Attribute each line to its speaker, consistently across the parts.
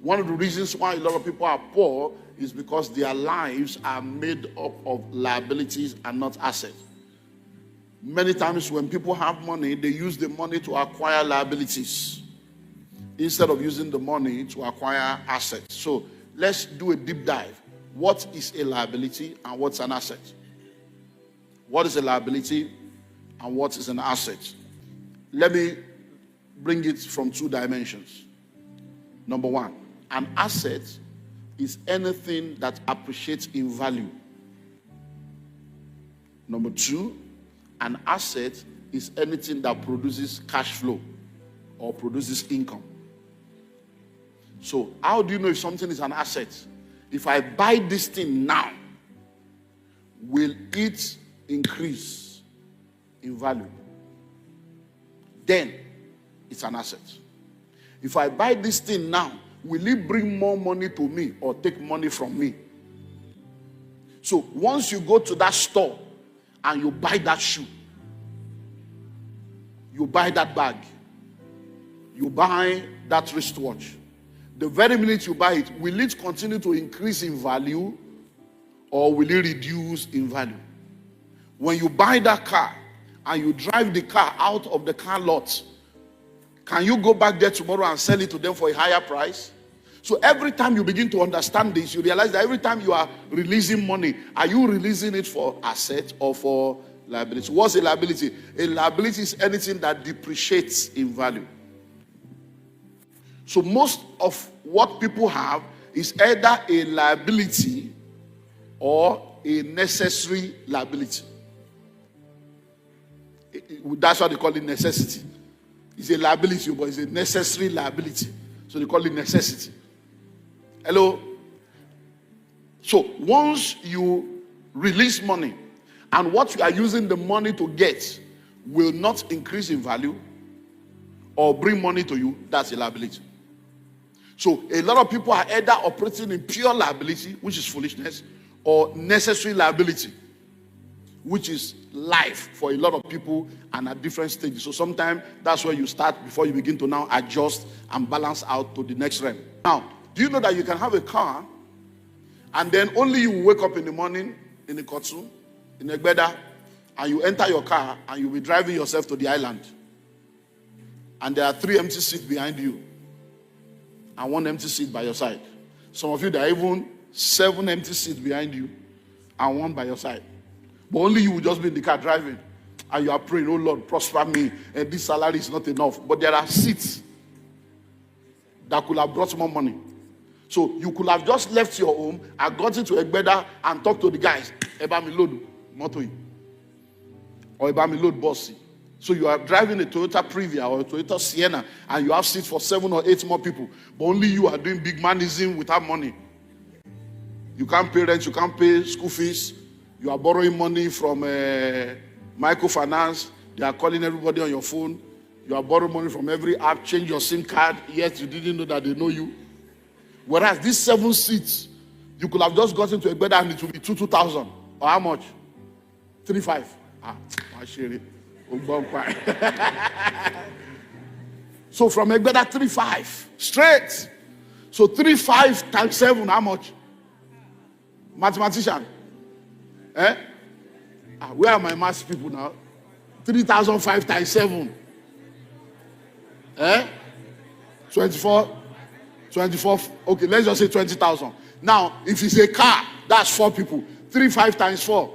Speaker 1: One of the reasons why a lot of people are poor is because their lives are made up of liabilities and not assets. Many times when people have money, they use the money to acquire liabilities instead of using the money to acquire assets. So let's do a deep dive. What is a liability and what's an asset? What is a liability and what is an asset? Let me bring it from two dimensions. Number one, an asset is anything that appreciates in value. Number two, an asset is anything that produces cash flow or produces income. So how do you know if something is an asset? If I buy this thing now, will it increase in value? Then it's an asset. If I buy this thing now, will it bring more money to me or take money from me? So once you go to that store and you buy that shoe, you buy that bag, you buy that wristwatch, the very minute you buy it, will it continue to increase in value or will it reduce in value? When you buy that car and you drive the car out of the car lot, can you go back there tomorrow and sell it to them for a higher price? So every time you begin to understand this, you realize that every time you are releasing money, are you releasing it for asset or for liability? What's a liability? A liability is anything that depreciates in value. So most of what people have is either a liability or a necessary liability. That's why they call it necessity. It's a liability, but it's a necessary liability. So they call it necessity. Hello? So once you release money and what you are using the money to get will not increase in value or bring money to you, that's a liability. So a lot of people are either operating in pure liability, which is foolishness, or necessary liability, which is life for a lot of people and at different stages. So sometimes that's where you start before you begin to now adjust and balance out to the next realm. Now, do you know that you can have a car and then only you wake up in the morning in the Kotsu, in Egbeda, and you enter your car and you'll be driving yourself to the island. And there are 3 empty seats behind you and 1 empty seat by your side. Some of you, there are even 7 empty seats behind you and 1 by your side. But only you will just be in the car driving. And you are praying, oh Lord, prosper me. And this salary is not enough. But there are seats that could have brought more money. So you could have just left your home and got into Egbeda and talked to the guys. Eba mi load moto or eba mi load bossy. So you are driving a Toyota Previa or a Toyota Sienna and you have seats for 7 or 8 more people. But only you are doing big manism without money. You can't pay rent, you can't pay school fees. You are borrowing money from microfinance. They are calling everybody on your phone. You are borrowing money from every app. Change your SIM card. Yet you didn't know that they know you. Whereas these 7 seats, you could have just gotten to a bed and it would be 2,000. Or how much? 3,500. I share it. So from Egbeda 3,500 straight. So 3,500 times 7, how much? Mathematician. Where are my maths people now? 3,005 times 7. 24. Okay, let's just say 20,000. Now, if it's a car, that's 4 people. 3,500 times 4.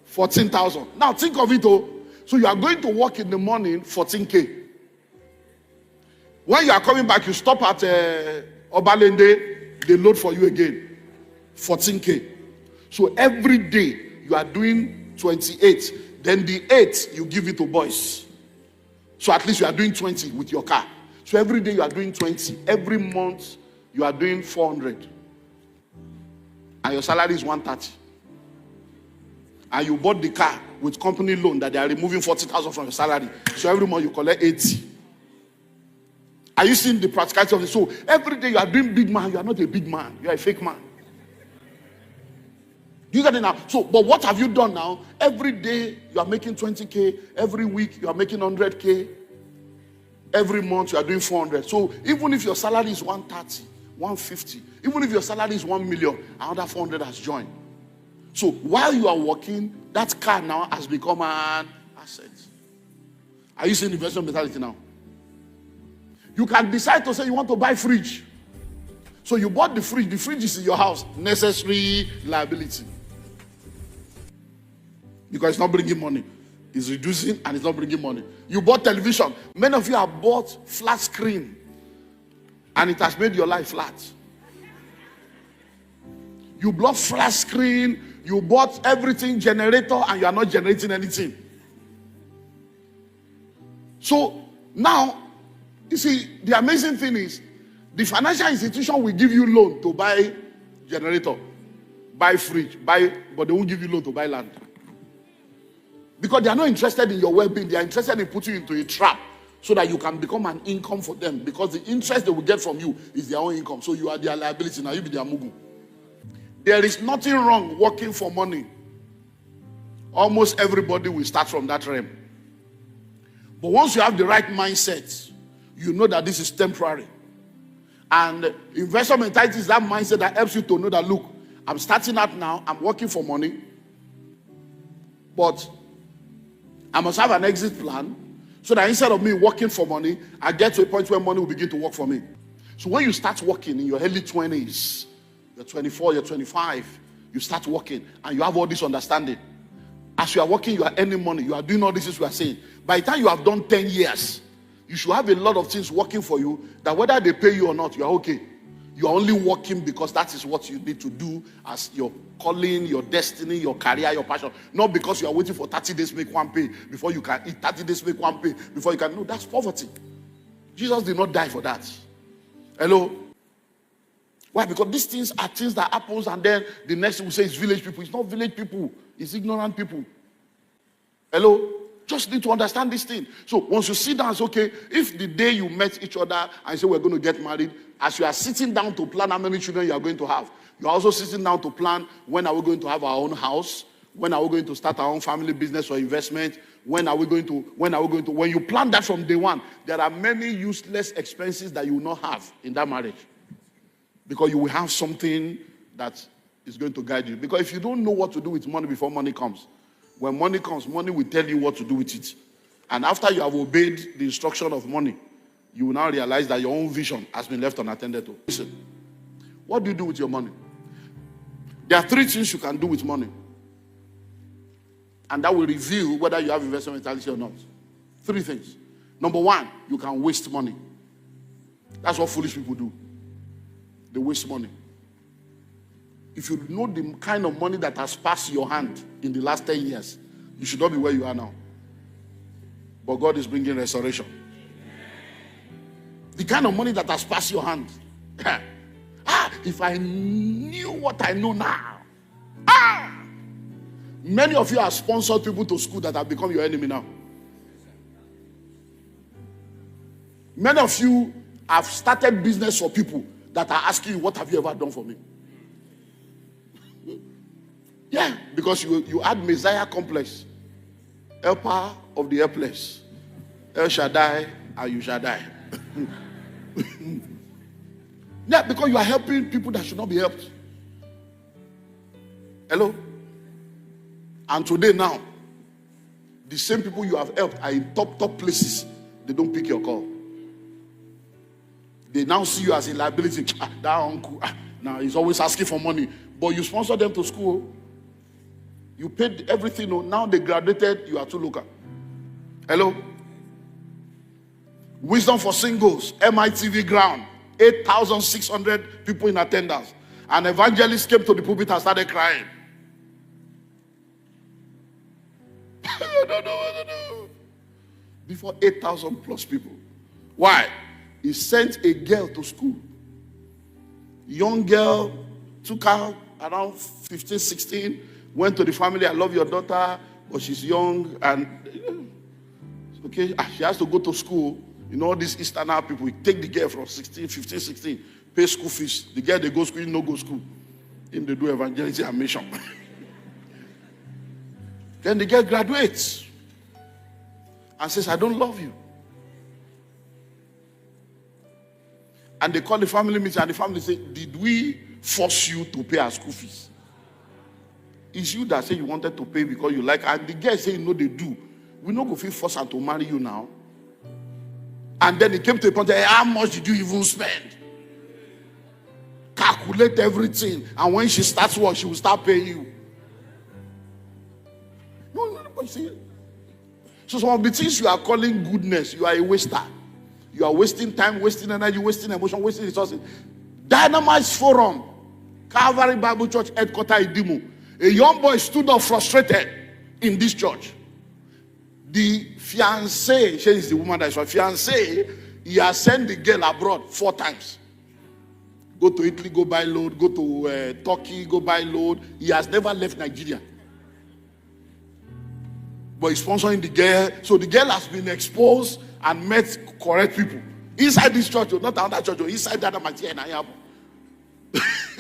Speaker 1: 14,000. Now think of it all. So you are going to work in the morning, 14K. When you are coming back, you stop at Obalende, they load for you again, 14K. So every day you are doing 28. Then the 8 you give it to boys. So at least you are doing 20 with your car. So every day you are doing 20. Every month you are doing 400. And your salary is 130. And you bought the car with company loan that they are removing 40,000 from your salary. So every month you collect 80. Are you seeing the practicality of it? So every day you are doing big man. You are not a big man. You are a fake man. Do you get it now? So, but what have you done now? Every day you are making 20K. Every week you are making 100K. Every month you are doing 400. So even if your salary is 130, 150, even if your salary is 1 million, another 400 has joined. So while you are working, that car now has become an asset. Are you seeing investment mentality now? You can decide to say you want to buy fridge. So you bought the fridge. The fridge is in your house. Necessary liability. Because it's not bringing money. It's reducing and it's not bringing money. You bought television. Many of you have bought flat screen. And it has made your life flat. You bought flat screen. You bought everything, generator, and you are not generating anything. So now, you see, the amazing thing is, the financial institution will give you loan to buy generator, buy fridge, but they won't give you loan to buy land. Because they are not interested in your well-being. They are interested in putting you into a trap so that you can become an income for them. Because the interest they will get from you is their own income. So you are their liability. Now you be their mugu. There is nothing wrong working for money. Almost everybody will start from that realm. But once you have the right mindset, you know that this is temporary. And investment mentality is that mindset that helps you to know that, look, I'm starting out now, I'm working for money, but I must have an exit plan so that instead of me working for money, I get to a point where money will begin to work for me. So when you start working in your early 20s, you're 24, you're 25, you start working and you have all this understanding. As you are working, you are earning money, you are doing all this as we are saying. By the time you have done 10 years, you should have a lot of things working for you that whether they pay you or not, you are okay. You are only working because that is what you need to do as your calling, your destiny, your career, your passion. Not because you are waiting for 30 days make one pay before you can eat, 30 days make one pay before you can. No, that's poverty. Jesus did not die for that. Hello? Why? Because these things are things that happens and then the next thing we say is village people. It's not village people. It's ignorant people. Hello? Just need to understand this thing. So once you sit down, it's okay. If the day you met each other and say we're going to get married, as you are sitting down to plan how many children you are going to have, you're also sitting down to plan when are we going to have our own house, when are we going to start our own family business or investment, when you plan that from day one, there are many useless expenses that you will not have in that marriage. Because you will have something that is going to guide you. Because if you don't know what to do with money before money comes, when money comes, money will tell you what to do with it. And after you have obeyed the instruction of money, you will now realize that your own vision has been left unattended to. Listen, what do you do with your money? There are 3 things you can do with money. And that will reveal whether you have investment mentality or not. 3 things. Number 1, you can waste money. That's what foolish people do. They waste money. If you know the kind of money that has passed your hand in the last 10 years, you should not be where you are now. But God is bringing restoration. The kind of money that has passed your hand. If I knew what I know now. Many of you have sponsored people to school that have become your enemy now. Many of you have started business for people that are asking you, what have you ever done for me? Yeah, because you had Messiah complex. Helper of the helpless. El Shaddai and you shall die. Yeah, because you are helping people that should not be helped. Hello? And today now, the same people you have helped are in top places. They don't pick your call. They now see you as a liability. That uncle, now he's always asking for money. But you sponsor them to school. You paid everything. Now they graduated, you are too local. Hello? Wisdom for Singles, MITV ground. 8,600 people in attendance. An evangelist came to the pulpit and started crying. I don't know what to do. Before 8,000 plus people. Why? He sent a girl to school. Young girl, took her around 15, 16, went to the family, I love your daughter, but she's young and okay, she has to go to school. You know, these Eastern people, we take the girl from 15, 16, pay school fees. The girl, they go school, no go school. Then they do evangelism and mission. Then the girl graduates and says, I don't love you. And they call the family meeting, and the family say, did we force you to pay our school fees? It's you that say you wanted to pay because you like, and the girl say, no, they do. We not go feel forced her to marry you now. And then it came to a point, how much did you even spend? Calculate everything, and when she starts work, she will start paying you. No, you see. So some of the things you are calling goodness, you are a waster. You are wasting time, wasting energy, wasting emotion, wasting resources. Dynamite Forum, Calvary Bible Church headquarters in Dimo. A young boy stood up frustrated in this church. The fiancé, she is the woman that is her fiancé, he has sent the girl abroad 4 times. Go to Italy, go buy load. Go to Turkey, go buy load. He has never left Nigeria. But he's sponsoring the girl. So the girl has been exposed and met correct people. Inside this church, not another church, inside that material.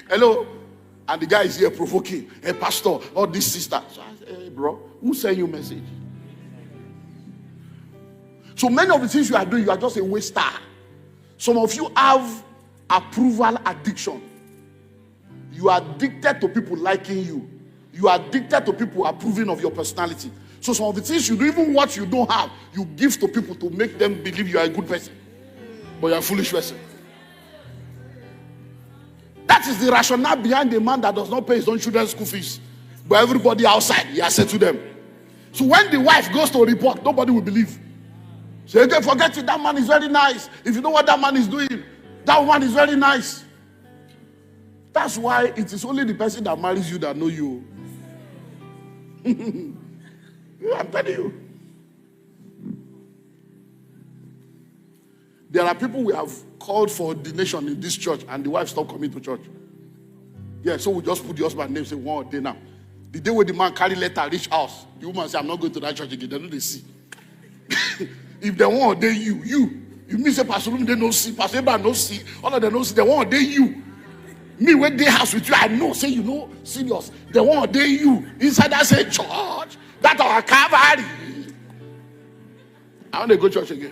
Speaker 1: Hello? And the guy is here provoking. Hey, pastor, or this sister. So I say, hey, bro, who sent you a message? So many of the things you are doing, you are just a waster. Some of you have approval addiction. You are addicted to people liking you. You are addicted to people approving of your personality. So some of the things you do, even what you don't have, you give to people to make them believe you are a good person. But you are a foolish person. That is the rationale behind the man that does not pay his own children's school fees. But everybody outside, he has said to them. So when the wife goes to report, nobody will believe. Say, okay, forget it, that man is very nice. If you know what that man is doing, that woman is very nice. That's why it is only the person that marries you that know you. I'm telling you. There are people we have called for ordination in this church and the wife stopped coming to church. Yeah, so we just put the husband's name, say, one day now. The day when the man carry letter, reach house, the woman say, I'm not going to that church again. They know they see. If they want ordain you mean say Pastor Olumide no see, Pastor Abraham no see, all of them no see, they want ordain you. Me when they house with you, I know, say you know, serious. They want ordain you inside that same church, that our Calvary. I want to go to church again.